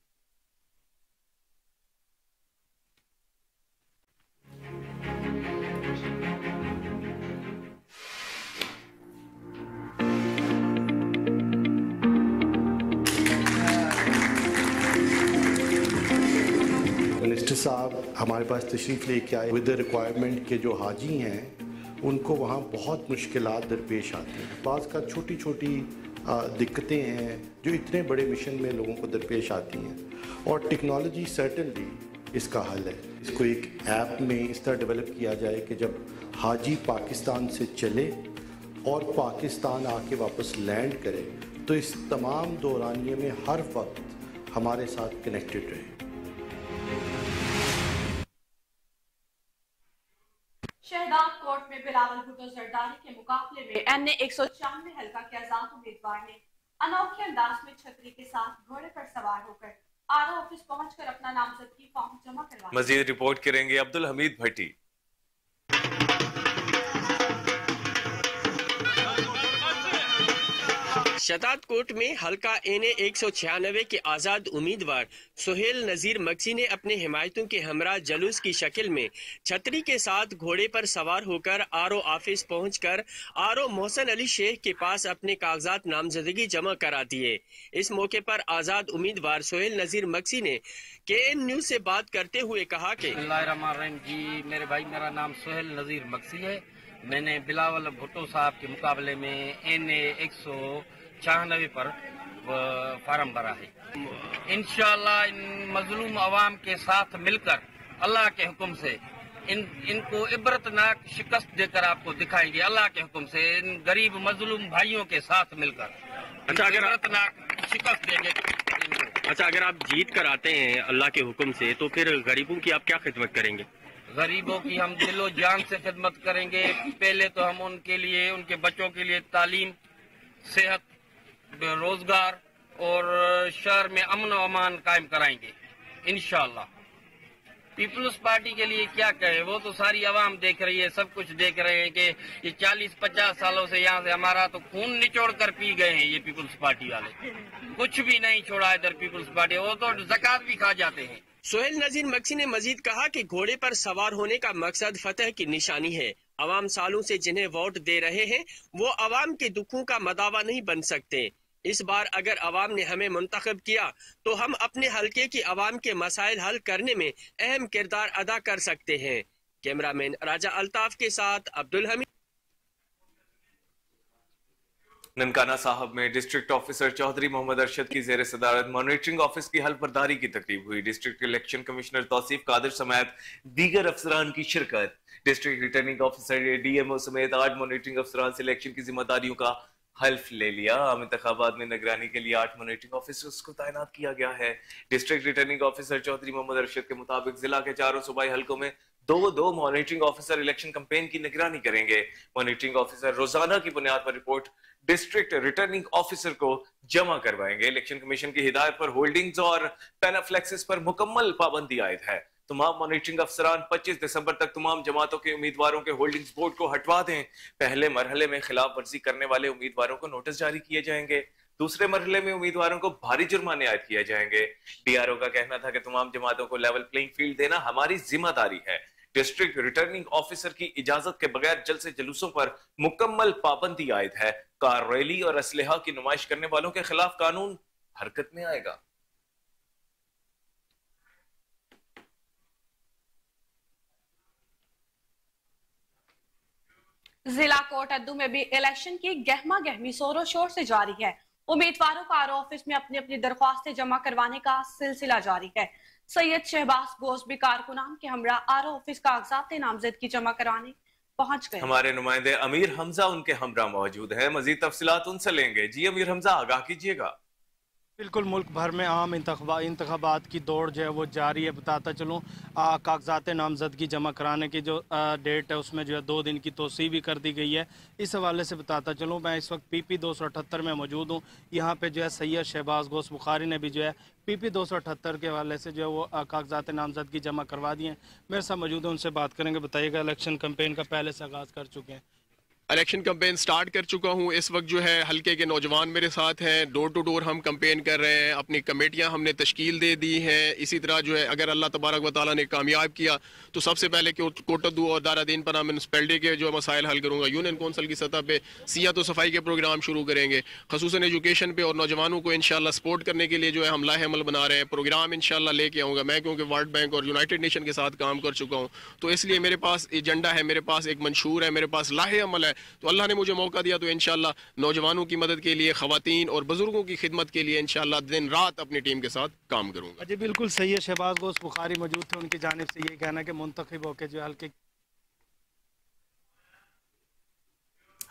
मिनिस्टर साहब हमारे पास तशरीफ़ लेके आए विद द रिक्वायरमेंट के जो हाजी हैं उनको वहाँ बहुत मुश्किलात दरपेश आती हैं। बाज़ का छोटी छोटी दिक्कतें हैं जो इतने बड़े मिशन में लोगों को दरपेश आती हैं, और टेक्नोलॉजी सर्टनली इसका हल है। इसको एक ऐप में इस तरह डेवलप किया जाए कि जब हाजी पाकिस्तान से चले और पाकिस्तान आके वापस लैंड करे तो इस तमाम दौरानिए में हर वक्त हमारे साथ कनेक्टेड रहे। शहदाद कोर्ट में बिलावल भुट्टो जरदारी के मुकाबले में NA 194 हल्का के आजाद उम्मीदवार ने अनोखे अंदाज में छतरी के साथ घोड़े पर सवार होकर RO ऑफिस पहुंचकर अपना नामजदगी फॉर्म जमा करवाया। मजीद रिपोर्ट करेंगे अब्दुल हमीद भट्टी। शहदाद कोर्ट में हल्का NA 196 के आजाद उम्मीदवार सोहेल नजीर मक्सी ने अपने हिमायतों के हमरा जलूस की शक्ल में छतरी के साथ घोड़े पर सवार होकर RO ऑफिस पहुंचकर RO मोहसन अली शेख के पास अपने कागजात नामजदगी जमा करा दिए। इस मौके पर आजाद उम्मीदवार सोहेल नजीर मक्सी ने KN न्यूज से बात करते हुए कहा कि जी मेरे भाई, मेरा नाम सोहेल नजीर मक्सी है। मैंने बिलावल भुट्टो साहब के मुकाबले में NA 196 पर फार्म भरा है। इंशाअल्लाह इन मजलूम अवाम के साथ मिलकर अल्लाह के हुक्म से इनको इबरतनाक शिकस्त देकर आपको दिखाएंगे। अल्लाह के हुक्म से इन गरीब मजलूम भाइयों के साथ मिलकर इबरतनाक शिकस्त देंगे। अच्छा, अगर आप जीत कर आते हैं अल्लाह के हुक्म से, तो फिर गरीबों की आप क्या खिदमत करेंगे? गरीबों की हम दिलो जान से खिदमत करेंगे। पहले तो हम उनके लिए, उनके बच्चों के लिए तालीम, सेहत, रोजगार और शहर में अमन और अमान कायम कराएंगे इंशाअल्लाह। पीपल्स पार्टी के लिए क्या कहे, वो तो सारी आवाम देख रही है, सब कुछ देख रहे हैं कि ये 40-50 सालों से यहाँ से हमारा तो खून निचोड़ कर पी गए हैं ये पीपल्स पार्टी वाले। कुछ भी नहीं छोड़ा इधर पीपल्स पार्टी, वो तो ज़कात भी खा जाते हैं। सोहेल नजीर मक्सी ने मजीद कहा कि घोड़े पर सवार होने का मकसद फतह की निशानी है। अवाम सालों से जिन्हें वोट दे रहे हैं वो अवाम के दुखों का मदावा नहीं बन सकते। इस बार अगर अवाम ने हमें मुंतखब किया तो हम अपने हलके की अवाम के मसाइल हल करने में अहम किरदार अदा कर सकते हैं। कैमरामैन राजा अल्ताफ के साथ अब्दुल हमीद। ननकाना साहब में डिस्ट्रिक्ट ऑफिसर चौधरी मोहम्मद अरशद की जेर सदारत मॉनिटरिंग ऑफिस की हल्फबर्दारी की तकरीब हुई। District election commissioner Tauseef Qadir समेत दीगर अफसरान की शिरकत। डिस्ट्रिक्ट रिटर्निंग ऑफिसर DMO समेत 8 मॉनिटरिंग अफसरान से इलेक्शन की जिम्मेदारियों का हल्फ ले लिया। आम इंतखाबात में निगरानी के लिए 8 मॉनिटरिंग ऑफिसर्स को तैनात किया गया है। District returning officer Chaudhry Muhammad Arshad के मुताबिक जिला के 4 सूबाई हलकों में दो मॉनिटरिंग ऑफिसर इलेक्शन कैंपेन की निगरानी करेंगे। मॉनिटरिंग ऑफिसर रोजाना की बुनियाद पर रिपोर्ट डिस्ट्रिक्ट रिटर्निंग ऑफिसर को जमा करवाएंगे। इलेक्शन कमीशन की हिदायत पर होल्डिंग्स और पैनाफ्लेक्सिस पर मुकम्मल पाबंदी आयद है। तमाम मॉनिटरिंग अफसरान 25 दिसंबर तक तमाम जमातों के उम्मीदवारों के होल्डिंग्स बोर्ड को हटवा दें। पहले मरहले में खिलाफ वर्जी करने वाले उम्मीदवारों को नोटिस जारी किए जाएंगे। दूसरे मरहले में उम्मीदवारों को भारी जुर्माने आयद किए जाएंगे। DRO का कहना था कि तमाम जमातों को लेवल प्लेइंग फील्ड देना हमारी जिम्मेदारी है। डिस्ट्रिक्ट रिटर्निंग ऑफिसर की इजाजत के बगैर जलसे जुलूसों पर मुकम्मल पाबंदी आयद है। कार रैली और असलहा की नुमाइश करने वालों के खिलाफ कानून हरकत में आएगा। जिला कोट अद्दू में भी इलेक्शन की गहमा गहमी जोरों शोर से जारी है। उम्मीदवारों का RO ऑफिस में अपनी अपनी दरख्वास्तें जमा करवाने का सिलसिला जारी है। सैयद शहबाज गोश्त भी कारकुनान के हमरा RO ऑफिस कागजात नामजद की जमा कराने पहुंच गए। हमारे नुमाइंदे अमीर हमजा उनके हमरा मौजूद हैं। मजीद तफसीलात उनसे लेंगे। जी अमीर हमजा, आगाह कीजिएगा। बिल्कुल, मुल्क भर में आम इंतखाबात की दौड़ जो है वो जारी है। बताता चलूँ, कागजात नामजदगी जमा कराने की जो डेट है उसमें जो है 2 दिन की तोसी भी कर दी गई है। इस हवाले से बताता चलूँ, मैं इस वक्त PP 278 में मौजूद हूँ। यहाँ पे जो है सैयद शहबाज गोश्त बुखारी ने भी जो है PP 278 के हवाले से जो है वो कागजात नामजदगी जमा करवा दिए हैं। मेरे साथ मौजूद है, उनसे बात करेंगे। बताइएगा, इलेक्शन कैंपेन का पहले से आगाज़ कर चुके हैं? इलेक्शन कैंपेन स्टार्ट कर चुका हूं। इस वक्त जो है हल्के के नौजवान मेरे साथ हैं। डोर टू डोर हम कैंपेन कर रहे हैं। अपनी कमेटियां हमने तश्कील दे दी हैं। इसी तरह जो है अगर अल्लाह तबारक व तआला ने कामयाब किया तो सबसे पहले कोटद्दू और दारादीन पर म्यूनसिपैलिटी के जो मसाइल हल करूँगा। यूनियन कौंसिल की सतह पर सियाहत व सफाई के प्रोग्राम शुरू करेंगे। खसूसन एजुकेशन पर और नौजवानों को इंशाल्लाह सपोर्ट करने के लिए जो है हम लाहे अमल बना रहे हैं। प्रोग्राम इंशाल्लाह लेके आऊँगा मैं, क्योंकि वर्ल्ड बैंक और यूनाइटेड नेशन के साथ काम कर चुका हूँ। तो इसलिए मेरे पास एजेंडा है, मेरे पास एक मंशूर है, मेरे पास लाहे अमल है। तो अल्लाह ने मुझे मौका दिया तो इंशाल्लाह नौजवानों की मदद के लिए, खवातीन और बुजुर्गों की खिदमत के लिए इंशाल्लाह दिन रात अपनी टीम के साथ काम करूंगा। जी बिल्कुल, सैयद शहबाज गोश्त बुखारी मौजूद थे। उनकी जानिब से ये कहना कि मुंतखब होकर जो हल्के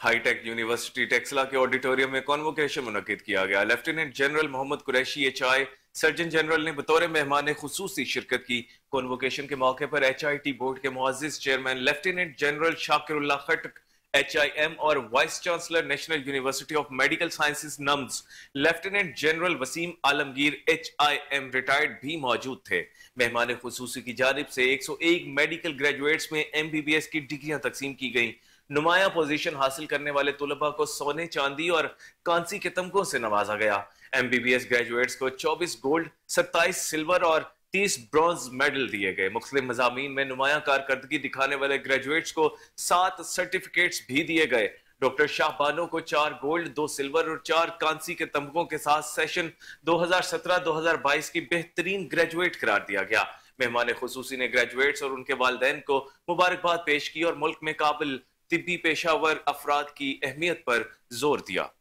हाईटेक यूनिवर्सिटी टेक्सला के ऑडिटोरियम में कॉन्वोकेशन मुनक्किद किया गया। Lieutenant general Muhammad Qureshi HI surgeon general ने बतौर मेहमान खुसूसी शिरकत की। कॉन्वोकेशन के मौके पर HIT बोर्ड के मुअज़्ज़िज़ chairman lieutenant general Shakirullah Khattak HIM और vice chancellor national university of medical sciences NUMS lieutenant general Waseem Alamgir HIM retired भी मौजूद थे। मेहमान खुसूसी की जानिब से 101 मेडिकल ग्रेजुएट्स में MBBS की डिग्रियां तकसीम की गई। नुमाया पोजीशन हासिल करने वाले तुलबा को सोने, चांदी और कांसी के तमगों से नवाजा गया। MBBS ग्रेजुएट्स को 24 गोल्ड, 27 सिल्वर और 30 ब्रॉन्ज मेडल दिए गए। मुख्तलिफ मज़ामीन में नुमाया कारकर्दगी दिखाने वाले ग्रेजुएट्स को 7 सर्टिफिकेट्स भी दिए गए। डॉक्टर शाहबानो को 4 गोल्ड, 2 सिल्वर और 4 कांसी के तमगों के साथ सेशन 2017-2022 की बेहतरीन ग्रेजुएट करार दिया गया। मेहमान खुसूसी ने ग्रेजुएट्स और उनके वालिदैन को मुबारकबाद पेश की और मुल्क में काबिल तिब्बी पेशावर अफराद की अहमियत पर जोर दिया।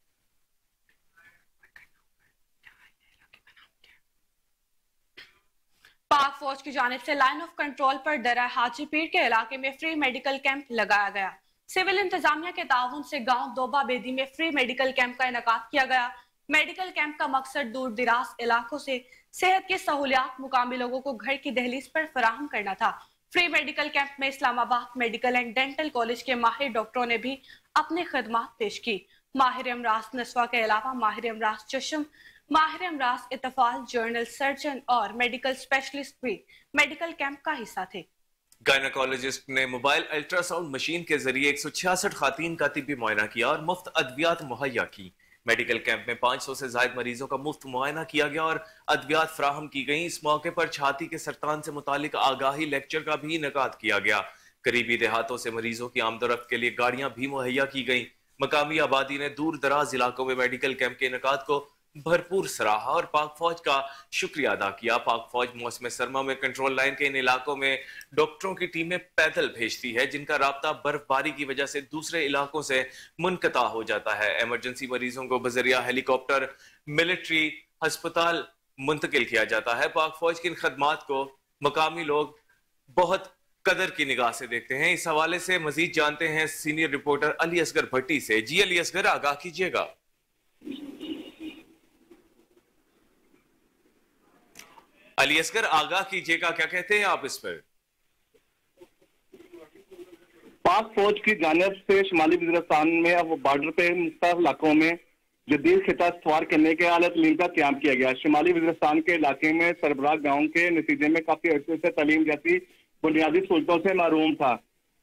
पाक फौज की जानिब से लाइन ऑफ कंट्रोल पर दरा हाजीपीर के इलाके में फ्री मेडिकल कैंप लगाया गया। सिविल इंतजामिया के ताउन से गांव दोबा बेदी में फ्री मेडिकल कैंप का इनेकाद किया गया। मेडिकल कैंप का मकसद दूर दराज इलाकों से सेहत की सहूलियात मुकामी लोगों को घर की दहलीज पर फराहम करना था। फ्री मेडिकल कैंप में Islamabad medical and dental college के माहिर डॉक्टरों ने भी अपनी खिदमत पेश की। माहिर अमराज नस्वा के अलावा माहिर अमराज चश्म, माहिर अमराज इतफाल, जर्नल सर्जन और मेडिकल स्पेशलिस्ट भी मेडिकल कैंप का हिस्सा थे। गायनाकोलॉजिस्ट ने मोबाइल अल्ट्रासाउंड मशीन के जरिए 166 खातीन का तिब्बी मुआयना किया और मुफ्त अद्वियात मुहैया की। मेडिकल कैंप में 500 से ज्यादा मरीजों का मुफ्त मुआयना किया गया और अद्वियात फ्राहम की गई। इस मौके पर छाती के सरतान से मुतालिक आगाही लेक्चर का भी इनेकाद किया गया। करीबी देहातों से मरीजों की आमदोरफ्त के लिए गाड़ियां भी मुहैया की गई। मकामी आबादी ने दूर दराज इलाकों में मेडिकल कैंप के इनेकाद को भरपूर सराहा और पाक फौज का शुक्रिया अदा किया। पाक फौज मौसम सरमा में कंट्रोल लाइन के इन इलाकों में डॉक्टरों की टीमें पैदल भेजती है, जिनका राब्ता बर्फबारी की वजह से दूसरे इलाकों से मुनक़ता हो जाता है। इमरजेंसी मरीजों को बजरिया हेलीकॉप्टर मिलिट्री अस्पताल मुंतकिल किया जाता है। पाक फौज की इन खदमात को मकामी लोग बहुत कदर की निगाह से देखते हैं। इस हवाले से मजीद जानते हैं सीनियर रिपोर्टर अली असगर भट्टी से। जी अली असगर, आगाह कीजिएगा। अली असगर, आगाह कीजिएगा, क्या कहते हैं आप इस पर? पाक फौज की जानिब से शुमाली वज़ीरिस्तान में अब बॉर्डर पे मुख्तलिफ इलाकों में जदीद खिता इस्तवार करने के आला तलीम का क़याम किया गया। शुमाली वज़ीरिस्तान के इलाके में सरबराह गाँव के नतीजे में काफी अर्से से तलीम जैसी बुनियादी सहूलतों से महरूम था।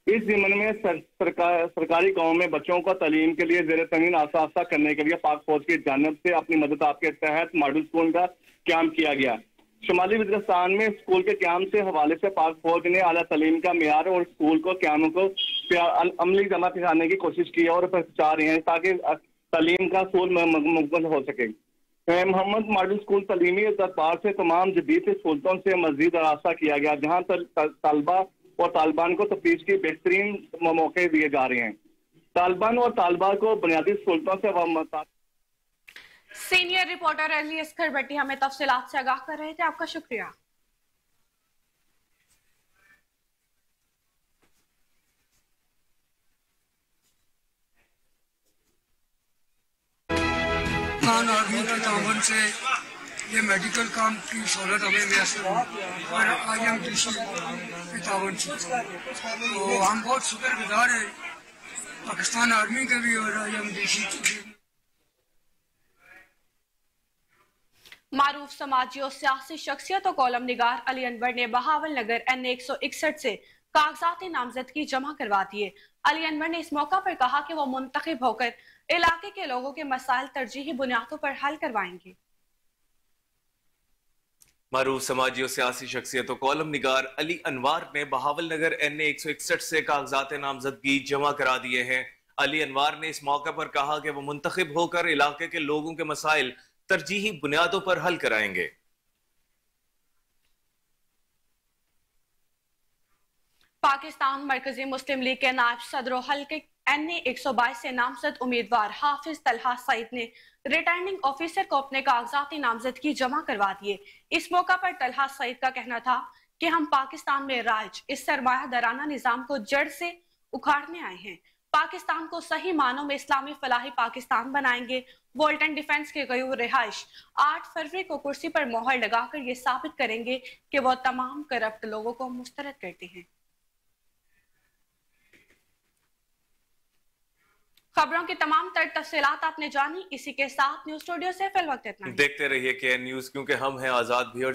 इस ज़िम्न में सरकारी गाँव में बच्चों को तलीम के लिए ज़ेर तमीन आसाफ़ा करने के लिए पाक फौज की जानिब से अपनी मदद आपके तहत मॉडल स्कूल का क़याम किया गया। शुमाली वज़ीरिस्तान में स्कूल के क़याम से हवाले से पाक फौज ने आला तलीम का मेयार और स्कूल को क़याम को अमली जमा पिछाने की कोशिश की और चाह रहे हैं ताकि तलीम का सूल मुकम्मल हो सके। मोहम्मद मॉडल स्कूल तलीमी एतबार से तमाम जदीद सहूलतों से मजीद आरास्ता किया गया, जहाँ तलबा और तालिबान को तफ्तीश की बेहतरीन मौके दिए जा रहे हैं। तालिबान और तालिबा को बुनियादी सहूलतों से सीनियर रिपोर्टर अली असगर भट्टी हमें तफसीलात से आगाह कर रहे थे। आपका शुक्रिया। आर्मी के तावन से ये मेडिकल काम की सहूलत हमें मैसर और IMTC के तावन से तो हम बहुत शुक्रगुजार है पाकिस्तान आर्मी के भी और IMTC के। मारूफ समाजी और सियासी शख्सियत और कॉलम निगार अली अनवर ने बहावल नगर NA 161 से कागजात नामजदगी जमा करवा दिए। अली अनवर ने इस मौका पर कहा कि वो मुंतखब होकर इलाके के लोगों के मसाइल तरजीही बुनियादों पर हल करवाएंगे। मारूफ समाजी और सियासी शख्सियत और कॉलम निगार अली अनवर ने बहावल नगर NA 161 से कागजात नामजदगी जमा करा दिए हैं। अली अनवर ने इस मौके पर कहा कि वो मुंतखब होकर इलाके के लोगों के मसाइल तरजीही बुनियादों पर हल कराएंगे। पाकिस्तान मरकजी मुस्लिम लीग के नायब सदर हल्के NA 122 से नामजद उम्मीदवार हाफिज तलहा सईद ने रिटर्निंग ऑफिसर को अपने कागजाती नामजदगी जमा करवा दिए। इस मौका पर तलहा सईद का कहना था कि हम पाकिस्तान में राज इस सरमायादाराना निजाम को जड़ से उखाड़ने आए हैं। पाकिस्तान को सही मानों में इस्लामी फलाही पाकिस्तान बनाएंगे। वोल्टन डिफेंस के गयूर रिहाइश 8 फरवरी को कुर्सी पर मोहर लगाकर ये साबित करेंगे कि वो तमाम करप्ट लोगों को मुस्तरद करते हैं। खबरों की तमाम तर तफसीलात आपने जानी। इसी के साथ न्यूज स्टूडियो से फिल वक्त इतना। देखते रहिए KN न्यूज़, क्योंकि हम हैं आजाद भी और